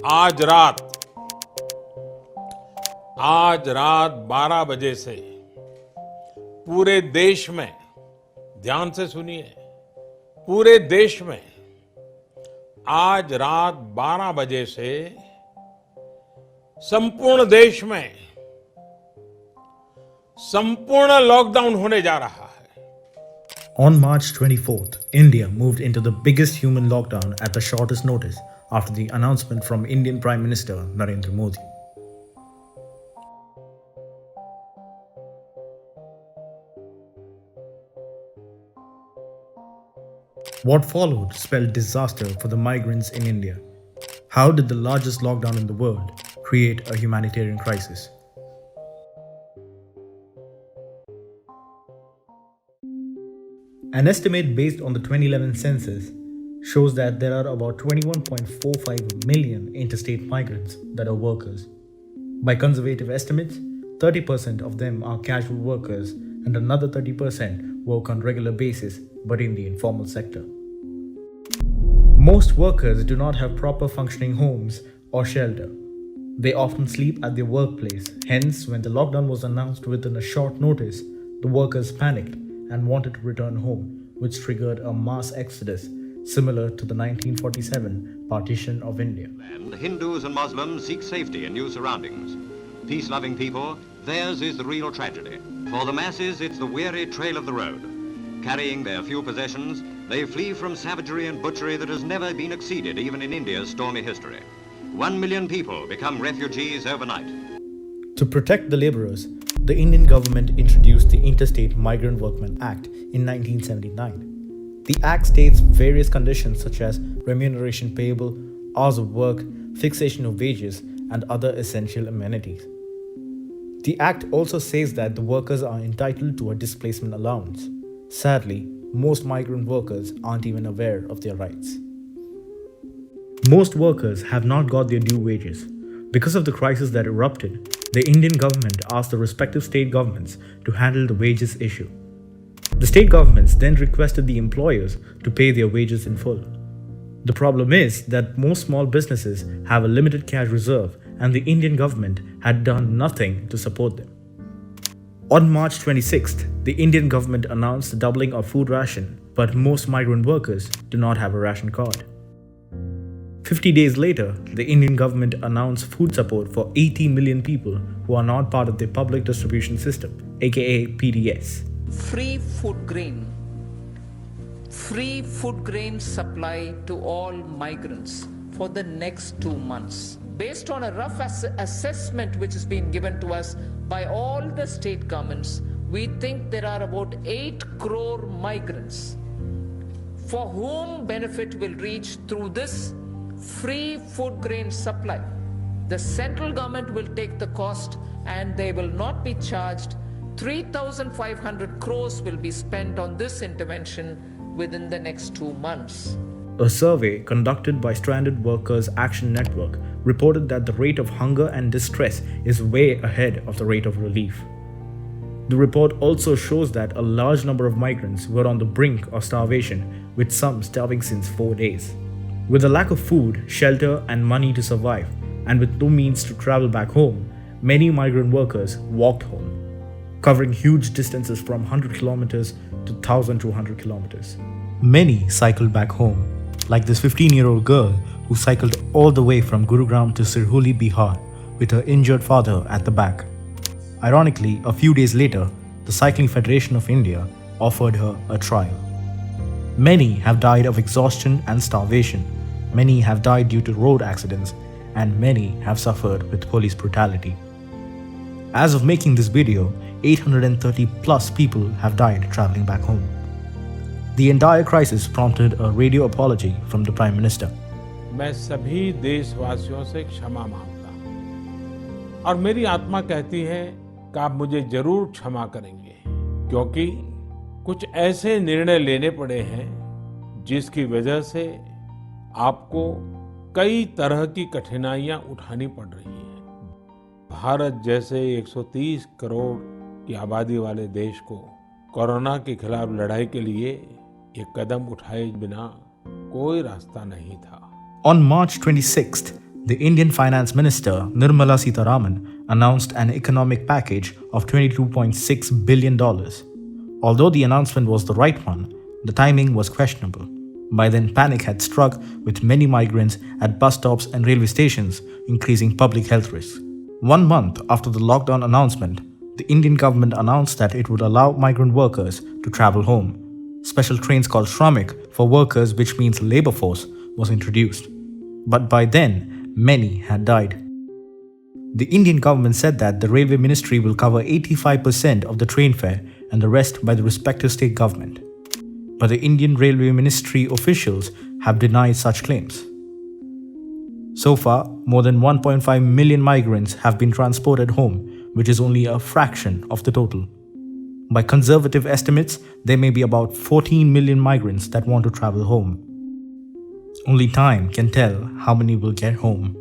आज रात आज रात 12 बजे से पूरे देश में, ध्यान से सुनिए, पूरे देश में आज रात 12 बजे से संपूर्ण देश में संपूर्ण लॉकडाउन होने जा रहा है। On March 24th, India moved into the biggest human lockdown at the shortest notice after the announcement from Indian Prime Minister Narendra Modi. What followed spelled disaster for the migrants in India. How did the largest lockdown in the world create a humanitarian crisis? An estimate based on the 2011 census shows that there are about 21.45 million interstate migrants that are workers. By conservative estimates, 30% of them are casual workers and another 30% work on regular basis but in the informal sector. Most workers do not have proper functioning homes or shelter. They often sleep at their workplace. Hence, when the lockdown was announced within a short notice, the workers panicked and wanted to return home, which triggered a mass exodus similar to the 1947 partition of India. And Hindus and Muslims seek safety in new surroundings. Peace-loving people, theirs is the real tragedy. For the masses, it's the weary trail of the road. Carrying their few possessions, they flee from savagery and butchery that has never been exceeded even in India's stormy history. 1 million people become refugees overnight. To protect the laborers, the Indian government introduced the Interstate Migrant Workmen Act in 1979. The Act states various conditions such as remuneration payable, hours of work, fixation of wages, and other essential amenities. The Act also says that the workers are entitled to a displacement allowance. Sadly, most migrant workers aren't even aware of their rights. Most workers have not got their due wages. Because of the crisis that erupted, the Indian government asked the respective state governments to handle the wages issue. The state governments then requested the employers to pay their wages in full. The problem is that most small businesses have a limited cash reserve and the Indian government had done nothing to support them. On March 26th, the Indian government announced the doubling of food ration, but most migrant workers do not have a ration card. 50 days later, the Indian government announced food support for 80 million people who are not part of the public distribution system, aka PDS. Free food grain supply to all migrants for the next 2 months. Based on a rough assessment which has been given to us by all the state governments, we think there are about 8 crore migrants for whom benefit will reach through this free food grain supply. The central government will take the cost and they will not be charged. 3,500 crores will be spent on this intervention within the next 2 months. A survey conducted by Stranded Workers Action Network reported that the rate of hunger and distress is way ahead of the rate of relief. The report also shows that a large number of migrants were on the brink of starvation, with some starving since 4 days. With a lack of food, shelter, and money to survive, and with no means to travel back home, many migrant workers walked home, covering huge distances from 100 kilometers to 1,200 kilometers. Many cycled back home, like this 15-year-old girl who cycled all the way from Gurugram to Sirhuli, Bihar, with her injured father at the back. Ironically, a few days later, the Cycling Federation of India offered her a trial. Many have died of exhaustion and starvation. Many have died due to road accidents, and many have suffered with police brutality. As of making this video, 830 plus people have died traveling back home. The entire crisis prompted a radio apology from the Prime Minister. मैं सभी देशवासियों से क्षमा मांगता हूं और मेरी आत्मा कहती है कि आप मुझे जरूर क्षमा करेंगे, क्योंकि कुछ ऐसे निर्णय लेने पड़े हैं जिसकी वजह से आपको कई तरह की कठिनाइयां उठानी पड़ रही हैं। भारत जैसे 130 करोड़ की आबादी वाले देश को कोरोना के खिलाफ लड़ाई के लिए एक कदम उठाए बिना कोई रास्ता नहीं था। On March 26th, the Indian Finance Minister Nirmala Sitharaman announced an economic package of $22.6 billion. Although the announcement was the right one, the timing was questionable. By then, panic had struck with many migrants at bus stops and railway stations, increasing public health risks. 1 month after the lockdown announcement, the Indian government announced that it would allow migrant workers to travel home. Special trains called Shramik for workers, which means labor force, was introduced. But by then, many had died. The Indian government said that the Railway Ministry will cover 85% of the train fare and the rest by the respective state government. But the Indian Railway Ministry officials have denied such claims. So far, more than 1.5 million migrants have been transported home, which is only a fraction of the total. By conservative estimates, there may be about 14 million migrants that want to travel home. Only time can tell how many will get home.